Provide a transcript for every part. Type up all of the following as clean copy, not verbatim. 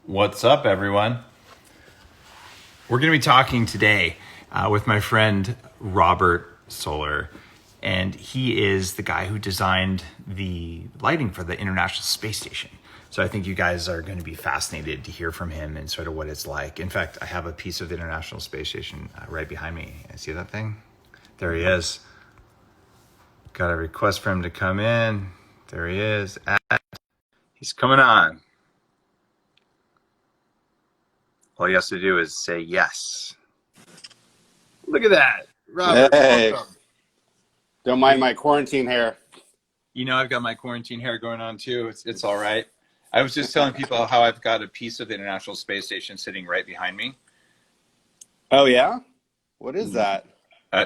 What's up, everyone? We're going to be talking today with my friend Robert Soler, and he is the guy who designed the lighting for the International Space Station. So I think you guys are going to be fascinated to hear from him and sort of what it's like. In fact, I have a piece of the International Space Station right behind me. See that thing? There he is. Got a request for him to come in. There he is. He's coming on. All he has to do is say yes. Look at that. Robert, hey, welcome. Don't mind my quarantine hair. You know, I've got my quarantine hair going on too. It's all right. I was just telling people how I've got a piece of the International Space Station sitting right behind me. Oh, yeah? What is that?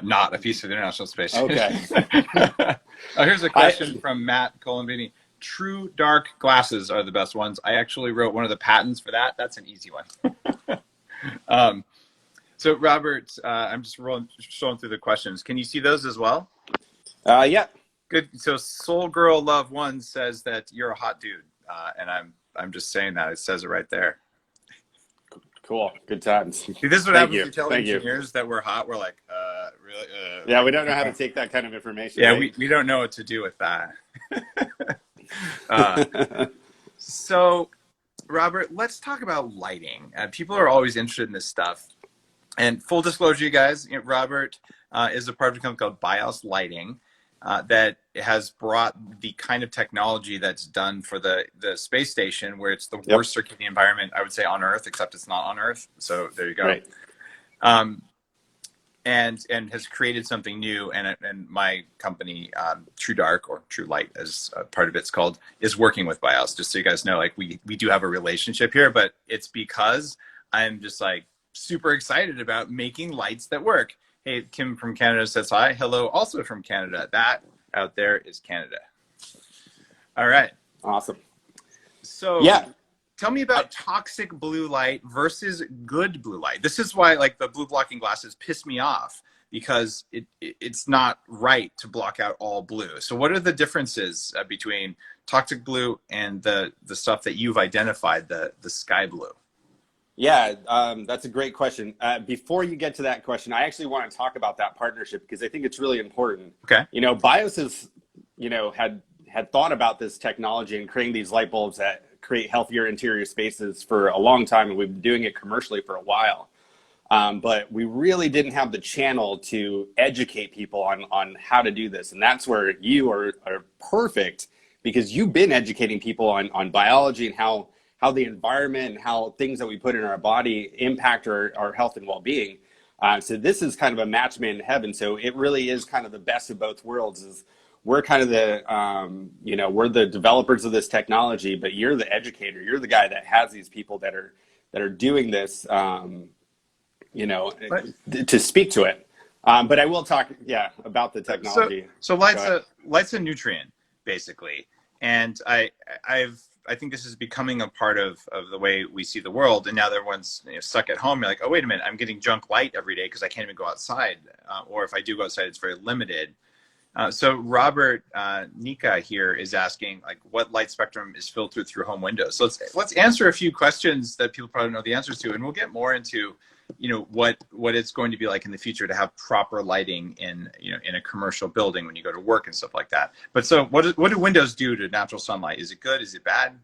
Not a piece of the International Space Station. Okay. Here's a question from Matt Colombini. True dark glasses are the best ones. I actually wrote one of the patents for that. That's an easy one. So Robert, I'm just scrolling through the questions. Can you see those as well? Yeah. Good. So Soul Girl Love One says that you're a hot dude, and I'm just saying that. It says it right there. Cool. Good times. See, this is what happens when you tell Thank engineers that we're hot. We're like, really? Yeah, we don't know how to take that kind of information. Yeah, right? we don't know what to do with that. So, Robert, let's talk about lighting. People are always interested in this stuff. And full disclosure, you guys, Robert is a part of a company called BIOS Lighting that has brought the kind of technology that's done for the space station, where it's the worst circadian environment, I would say, on Earth, except it's not on Earth. So there you go. Right. And has created something new, and my company, True Dark, or True Light as part of it's called, is working with BIOS. Just so you guys know, like we do have a relationship here, but it's because I'm just like super excited about making lights that work. Hey, Kim from Canada says hi. Hello, also from Canada. That out there is Canada. All right. Awesome. So yeah. Tell me about toxic blue light versus good blue light. This is why, like, the blue blocking glasses piss me off, because it's not right to block out all blue. So what are the differences between toxic blue and the stuff that you've identified, the sky blue? Yeah, that's a great question. Before you get to that question, I actually want to talk about that partnership because I think it's really important. Okay. BIOS is, had thought about this technology and creating these light bulbs that create healthier interior spaces for a long time, and we've been doing it commercially for a while. But we really didn't have the channel to educate people on how to do this, and that's where you are perfect, because you've been educating people on biology and how the environment and how things that we put in our body impact our health and well-being. So this is kind of a match made in heaven. So it really is kind of the best of both worlds. Is we're kind of the, we're the developers of this technology, but you're the educator. You're the guy that has these people that are doing this, to speak to it. But I will talk, about the technology. So light's a nutrient, basically. And I think this is becoming a part of the way we see the world. And now that everyone's stuck at home, you're like, oh, wait a minute, I'm getting junk light every day because I can't even go outside. Or if I do go outside, it's very limited. So Robert Nika here is asking, like, what light spectrum is filtered through home windows? So let's answer a few questions that people probably know the answers to, and we'll get more into, what it's going to be like in the future to have proper lighting in a commercial building when you go to work and stuff like that. But so what do windows do to natural sunlight? Is it good? Is it bad?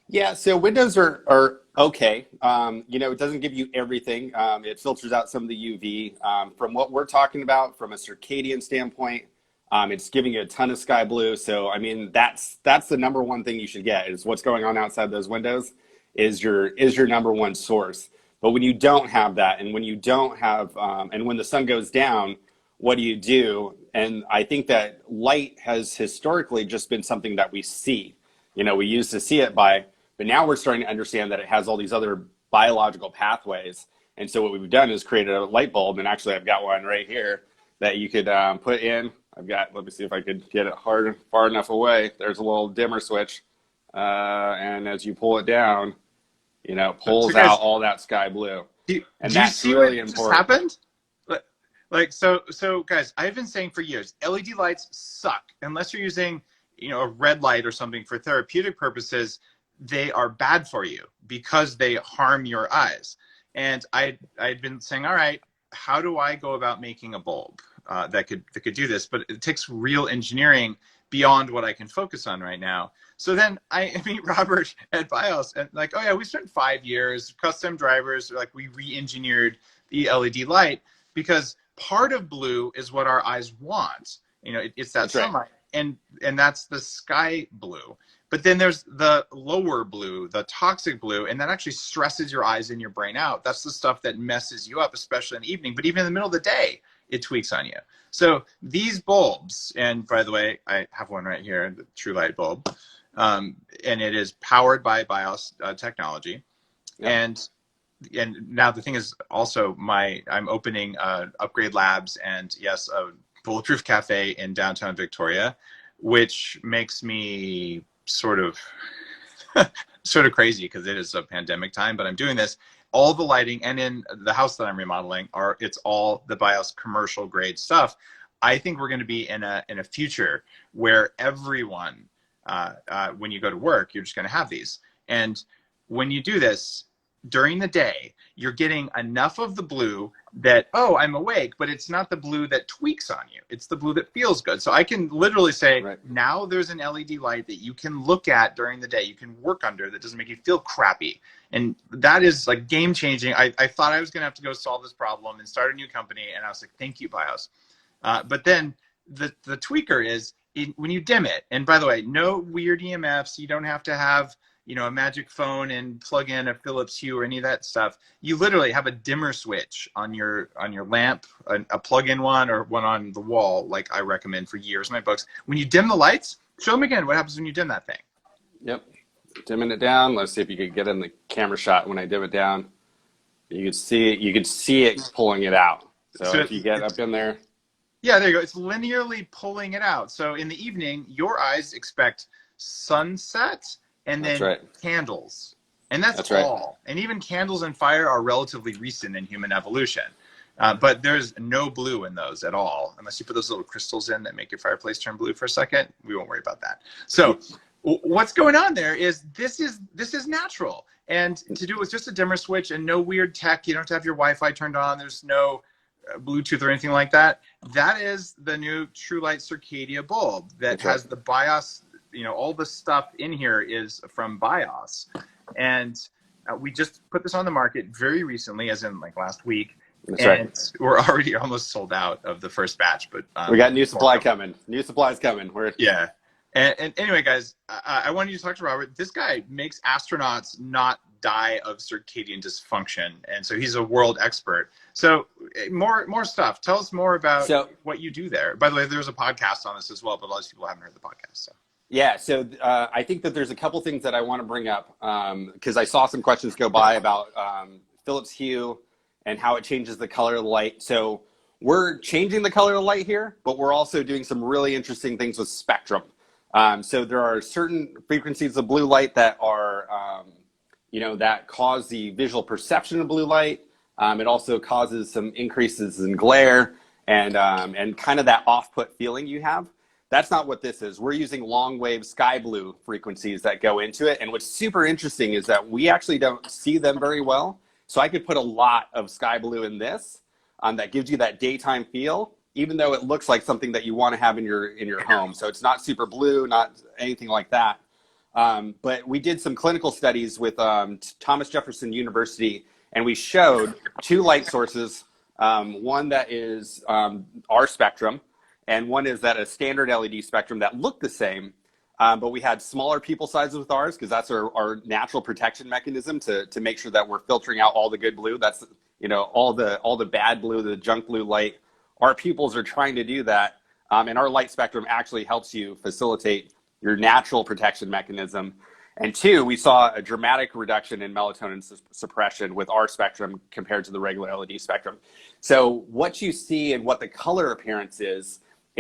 Yeah, so windows are okay. It doesn't give you everything. It filters out some of the UV. From what we're talking about, from a circadian standpoint, it's giving you a ton of sky blue. So, I mean, that's the number one thing you should get, is what's going on outside those windows is your number one source. But when you don't have that, and when you don't have, and when the sun goes down, what do you do? And I think that light has historically just been something that we see. We used to see it but now we're starting to understand that it has all these other biological pathways. And so what we've done is created a light bulb, and actually I've got one right here that you could put in. Let me see if I could get it far enough away. There's a little dimmer switch. And as you pull it down, pulls out all that sky blue. And that's really important. Just happened? So guys, I've been saying for years, LED lights suck unless you're using a red light or something for therapeutic purposes, they are bad for you because they harm your eyes. And I'd been saying, all right, how do I go about making a bulb that could do this? But it takes real engineering beyond what I can focus on right now. So then I meet Robert at BIOS, and like, oh yeah, we spent 5 years, custom drivers, like we re-engineered the LED light because part of blue is what our eyes want. It's that That's right. sunlight, and that's the sky blue. But then there's the lower blue, the toxic blue, and that actually stresses your eyes and your brain out. That's the stuff that messes you up, especially in the evening. But even in the middle of the day, it tweaks on you. So these bulbs, and by the way, I have one right here, the True Light bulb, and it is powered by BIOS technology. Yep. And now the thing is also I'm opening Upgrade Labs and yes, a Bulletproof Cafe in downtown Victoria, which makes me sort of crazy because it is a pandemic time, but I'm doing this. All the lighting, and in the house that I'm remodeling, it's all the BIOS commercial grade stuff. I think we're going to be in a future where everyone, when you go to work, you're just going to have these. And when you do this during the day, you're getting enough of the blue that, oh, I'm awake, but it's not the blue that tweaks on you. It's the blue that feels good. So I can literally say, right, now there's an LED light that you can look at during the day, you can work under, that doesn't make you feel crappy. And that is like game changing. I thought I was going to have to go solve this problem and start a new company. And I was like, thank you, BIOS. But then the tweaker is when you dim it. And by the way, no weird EMFs. You don't have to have a magic phone and plug in a Philips Hue or any of that stuff. You literally have a dimmer switch on your lamp, a plug-in one or one on the wall, like I recommend for years in my books. When you dim the lights, show them again what happens when you dim that thing. Yep. Dimming it down. Let's see if you could get in the camera shot when I dim it down. You could see it pulling it out. So if you get up in there. Yeah, there you go. It's linearly pulling it out. So in the evening, your eyes expect sunset and then candles. And that's all. Right. And even candles and fire are relatively recent in human evolution. But there's no blue in those at all. Unless you put those little crystals in that make your fireplace turn blue for a second. We won't worry about that. So what's going on there is this is natural. And to do it with just a dimmer switch and no weird tech, you don't have to have your Wi-Fi turned on. There's no Bluetooth or anything like that. That is the new True Light Circadia bulb that has the BIOS. All the stuff in here is from BIOS. And we just put this on the market very recently, as in like last week. That's right. We're already almost sold out of the first batch. But we got new supply coming. New supplies coming. Yeah. And anyway, guys, I wanted you to talk to Robert. This guy makes astronauts not die of circadian dysfunction. And so he's a world expert. So more stuff. Tell us more about what you do there. By the way, there's a podcast on this as well, but a lot of people haven't heard the podcast. So. Yeah, so I think that there's a couple things that I want to bring up because I saw some questions go by about Philips Hue and how it changes the color of the light. So we're changing the color of the light here, but we're also doing some really interesting things with spectrum. So there are certain frequencies of blue light that are, that cause the visual perception of blue light. It also causes some increases in glare and kind of that off-put feeling you have. That's not what this is. We're using long wave sky blue frequencies that go into it. And what's super interesting is that we actually don't see them very well. So I could put a lot of sky blue in this that gives you that daytime feel, even though it looks like something that you want to have in your home. So it's not super blue, not anything like that. But we did some clinical studies with Thomas Jefferson University, and we showed two light sources. One that is our spectrum, and one is that a standard LED spectrum that looked the same, but we had smaller pupil sizes with ours because that's our natural protection mechanism to make sure that we're filtering out all the good blue. That's all the bad blue, the junk blue light. Our pupils are trying to do that, and our light spectrum actually helps you facilitate your natural protection mechanism. And two, we saw a dramatic reduction in melatonin suppression with our spectrum compared to the regular LED spectrum. So what you see and what the color appearance is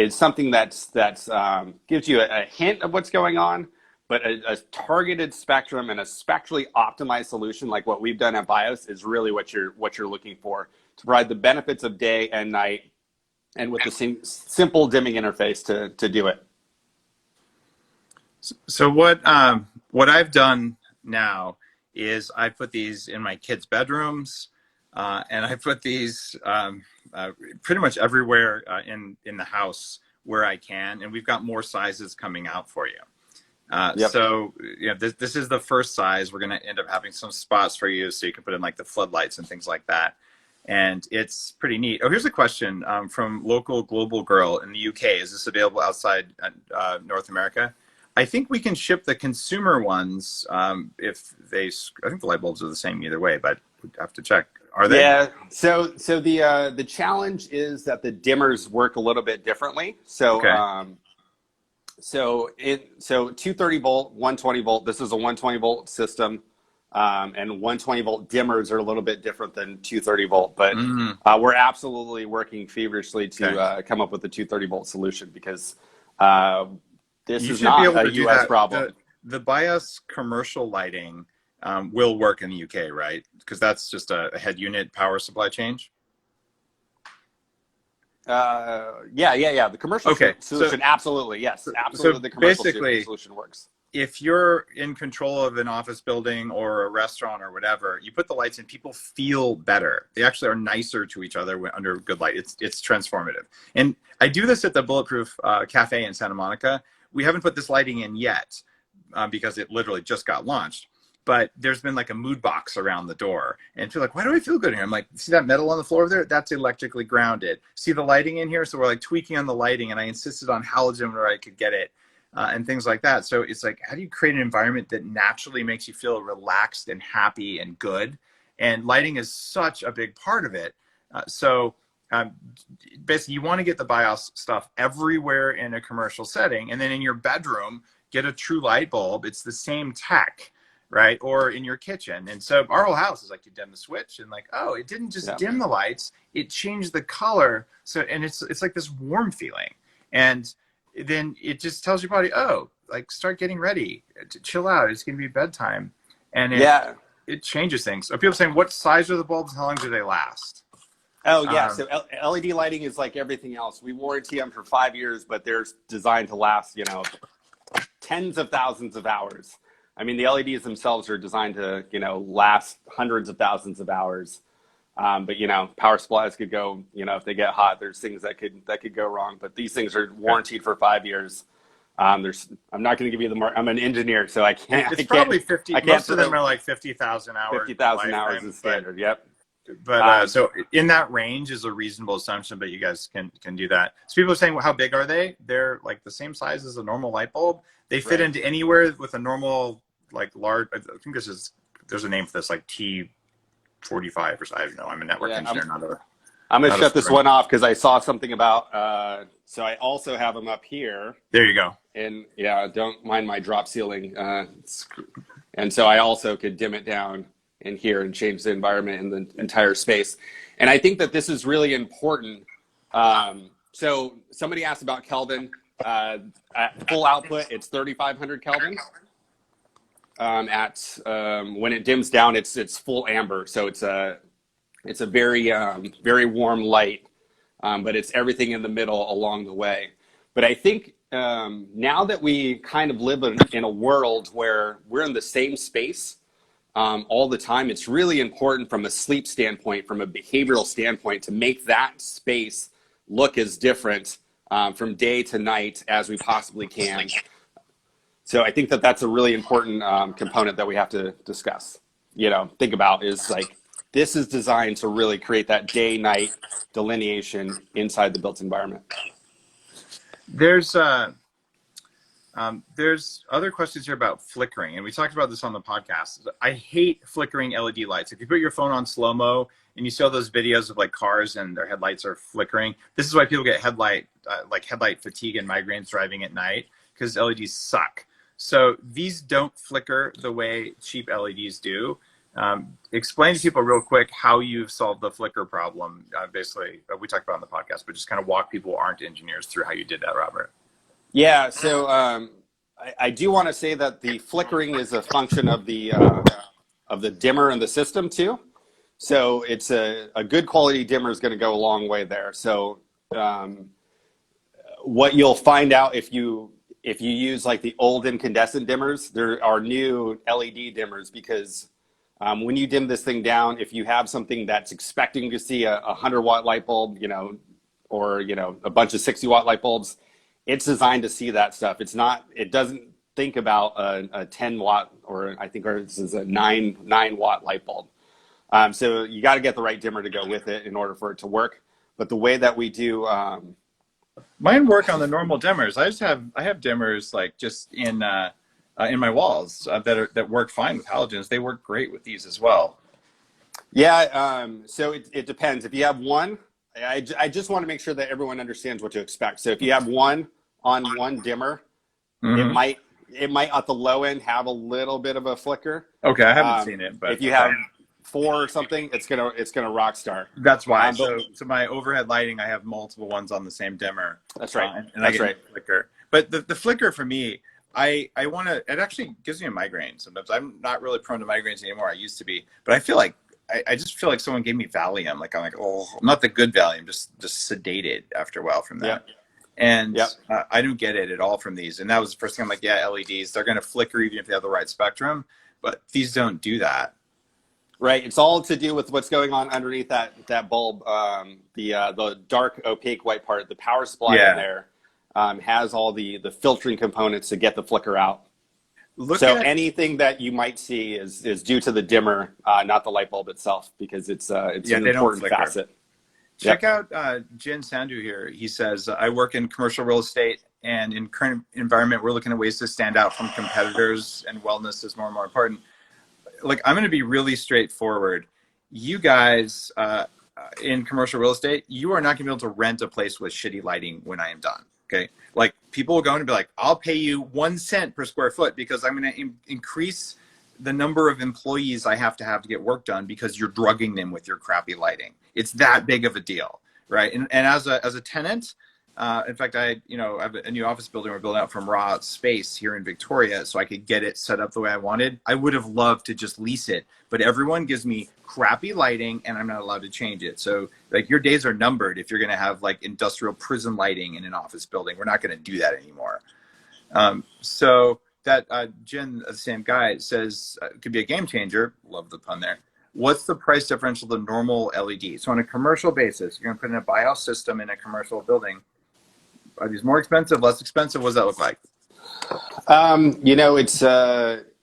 something that's gives you a hint of what's going on, but a targeted spectrum and a spectrally optimized solution like what we've done at BIOS is really what you're looking for to provide the benefits of day and night, and with the simple dimming interface to do it. So what I've done now is I put these in my kids' bedrooms, and I put these pretty much everywhere in the house where I can, and we've got more sizes coming out for you. Yep. So this is the first size. We're going to end up having some spots for you, so you can put in like the floodlights and things like that. And it's pretty neat. Oh, here's a question from local global girl in the UK. Is this available outside North America? I think we can ship the consumer ones if they. I think the light bulbs are the same either way, but we have to check. Are they? Yeah. So the challenge is that the dimmers work a little bit differently. So Okay. so 230 volt, 120 volt. This is a 120 volt system, and 120 volt dimmers are a little bit different than 230 volt. But Mm, we're absolutely working feverishly to okay. come up with a 230 volt solution because this You is should be not able a to do U.S. that. problem. The BIOS commercial lighting will work in the UK, right? Because that's just a head unit power supply change. Yeah. The commercial Okay, solution, absolutely, yes, so absolutely. The commercial basically, solution works. if you're in control of an office building or a restaurant or whatever, you put the lights in, people feel better. They actually are nicer to each other under good light. It's transformative. And I do this at the Bulletproof Cafe in Santa Monica. We haven't put this lighting in yet because it literally just got launched. But there's been like a mood box around the door, and feel like, why do I feel good here? I'm like, see that metal on the floor there? That's electrically grounded. See the lighting in here? So we're like tweaking on the lighting, and I insisted on halogen where I could get it. And things like that. So it's like, how do you create an environment that naturally makes you feel relaxed and happy and good? And lighting is such a big part of it. So basically, you want to get the BIOS stuff everywhere in a commercial setting. And then in your bedroom, get a true light bulb. It's the same tech, right? Or in your kitchen. And so our whole house is like, you dim the switch and like, oh, it didn't just Yeah. dim the lights, it changed the color. So, and it's like this warm feeling. And then it just tells your body, oh, like start getting ready to chill out. It's going to be bedtime. And Yeah. it changes things. Are people saying, what size are the bulbs? How long do they last? Oh, yeah. Um, So LED lighting is like everything else. We warranty them for 5 years, but they're designed to last, tens of thousands of hours. I mean, the LEDs themselves are designed to, last hundreds of thousands of hours. But power supplies could go, if they get hot, there's things that could go wrong. But these things are warranted for 5 years. I'm not going to give you the I'm an engineer, so I can't. it's probably 50. I can't Most of them are like 50,000 hours. 50,000 hours is standard. Yep. But so in that range is a reasonable assumption, but you guys can do that. So people are saying, well, how big are they? They're like the same size as a normal light bulb. They fit Right. into anywhere with a normal, like large, I think there's a name for this, like T45 or something. I don't know. I'm a network engineer, I'm going to not a shut this one off because I saw something about, so I also have them up here. There you go. And yeah, don't mind my drop ceiling. And so I also could dim it down in here and change the environment in the entire space. And I think that this is really important. So somebody asked about Kelvin. At full output, it's 3,500 Kelvin. When it dims down, it's full amber. So it's a very warm light, but it's everything in the middle along the way. But I think now that we kind of live in a world where we're in the same space all the time, it's really important from a sleep standpoint, from a behavioral standpoint, to make that space look as different from day to night as we possibly can. So I think that that's a really important component that we have to discuss. Think about is like, this is designed to really create that day-night delineation inside the built environment. There's other questions here about flickering, and we talked about this on the podcast. I hate flickering LED lights. If you put your phone on slow-mo and you see all those videos of like cars and their headlights are flickering, this is why people get headlight fatigue and migraines driving at night, because LEDs suck. So these don't flicker the way cheap LEDs do. Explain to people real quick how you've solved the flicker problem. Basically, we talked about it on the podcast, but just kind of walk people who aren't engineers through how you did that, Robert. Yeah, so I do want to say that the flickering is a function of the dimmer in the system too. So it's a good quality dimmer is going to go a long way there. So what you'll find out if you if you use like the old incandescent dimmers, there are new LED dimmers because when you dim this thing down, if you have something that's expecting to see a 100-watt light bulb, or a bunch of 60-watt light bulbs, it's designed to see that stuff. It doesn't think about a 10-watt, or I think ours is a 9-watt light bulb. So you got to get the right dimmer to go with it in order for it to work. But the way that we do, mine work on the normal dimmers. I have dimmers like just in my walls that work fine with halogens. They work great with these as well. yeah. So it depends. If you have one, I just want to make sure that everyone understands what to expect. So if you have one dimmer, Mm-hmm. it might at the low end have a little bit of a flicker. Okay, I haven't seen it, but if you have 4 or something, it's gonna rock star. That's why. So my overhead lighting, I have multiple ones on the same dimmer. That's right. And I get flicker. But the flicker for me, I want to. It actually gives me a migraine sometimes. I'm not really prone to migraines anymore. I used to be, but I feel like I just feel like someone gave me Valium. Like I'm like, oh, not the good Valium, just sedated after a while from that. Yep. And I don't get it at all from these. And that was the first thing I'm like, yeah, LEDs, they're going to flicker even if they have the right spectrum, but these don't do that. Right. It's all to do with what's going on underneath that bulb. The dark opaque white part, the power supply in there has all the filtering components to get the flicker out. Anything that you might see is due to the dimmer, not the light bulb itself, because it's an important facet. Check out Jin Sandhu here. He says, I work in commercial real estate, and in current environment, we're looking at ways to stand out from competitors, and wellness is more and more important. Like, I'm going to be really straightforward. You guys in commercial real estate, you are not going to be able to rent a place with shitty lighting when I am done. Okay. Like, people will go in and be like, I'll pay you 1 cent per square foot because I'm going to increase the number of employees I have to get work done because you're drugging them with your crappy lighting. It's that big of a deal, right? And as a tenant, in fact, I have a new office building we're building out from raw space here in Victoria, so I could get it set up the way I wanted. I would have loved to just lease it, but everyone gives me crappy lighting, and I'm not allowed to change it. So, like, your days are numbered if you're going to have like industrial prison lighting in an office building. We're not going to do that anymore. So that Jin, the same guy, says could be a game changer. Love the pun there. What's the price differential to normal LED? So on a commercial basis, you're going to put in a BIOS system in a commercial building. Are these more expensive, less expensive? What does that look like?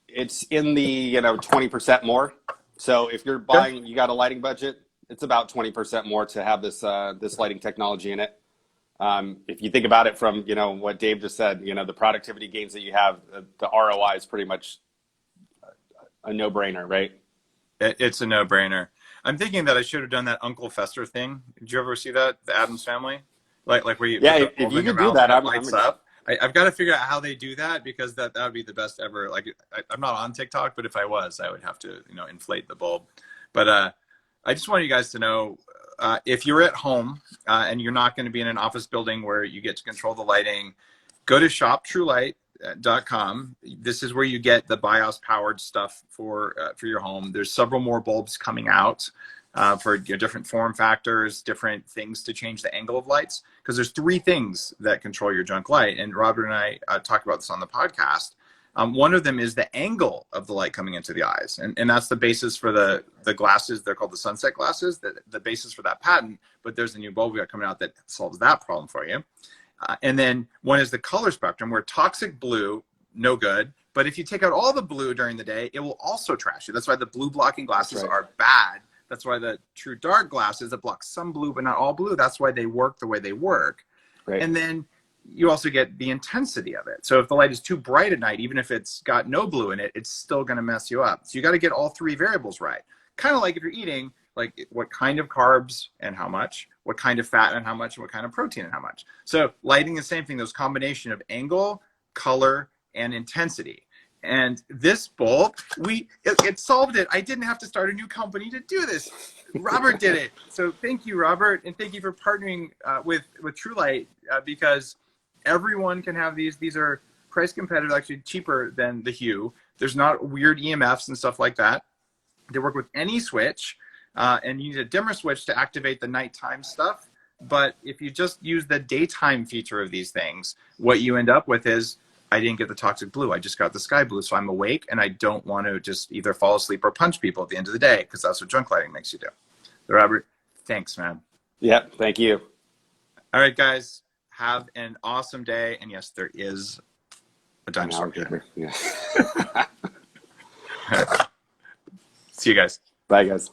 It's in the 20% more. So if you're buying, you got a lighting budget, it's about 20% more to have this lighting technology in it. If you think about it from what Dave just said, the productivity gains that you have, the ROI is pretty much a no-brainer, right? It's a no-brainer. I'm thinking that I should have done that Uncle Fester thing. Did you ever see that, the Addams Family? Like where you if you could do that, lights up. I've got to figure out how they do that, because that would be the best ever. Like, I'm not on TikTok, but if I was, I would have to inflate the bulb. But I just want you guys to know, if you're at home and you're not going to be in an office building where you get to control the lighting, go to shoptruelight.com. This is where you get the BIOS powered stuff for your home. There's several more bulbs coming out for different form factors, different things to change the angle of lights, because there's 3 things that control your junk light. And Robert and I talked about this on the podcast. One of them is the angle of the light coming into the eyes. And that's the basis for the glasses. They're called the sunset glasses, the basis for that patent. But there's a new bulb we got coming out that solves that problem for you. And then one is the color spectrum, where toxic blue, no good. But if you take out all the blue during the day, it will also trash you. That's why the blue blocking glasses are bad. That's why the true dark glasses that block some blue but not all blue, that's why they work the way they work. Right. And then you also get the intensity of it. So if the light is too bright at night, even if it's got no blue in it, it's still going to mess you up. So you got to get all 3 variables right. Kind of like if you're eating, like what kind of carbs and how much, what kind of fat and how much, and what kind of protein and how much. So lighting, the same thing, those combination of angle, color, and intensity. And this bulb, it solved it. I didn't have to start a new company to do this. Robert did it. So thank you, Robert, and thank you for partnering with TrueLight, because everyone can have these. These are price competitive, actually cheaper than the Hue. There's not weird EMFs and stuff like that. They work with any switch, and you need a dimmer switch to activate the nighttime stuff. But if you just use the daytime feature of these things, what you end up with is I didn't get the toxic blue. I just got the sky blue. So I'm awake and I don't want to just either fall asleep or punch people at the end of the day, because that's what drunk lighting makes you do. So Robert, thanks, man. Yep. Thank you. All right, guys, have an awesome day. And yes, there is a dinosaur here. Yeah. See you guys. Bye, guys.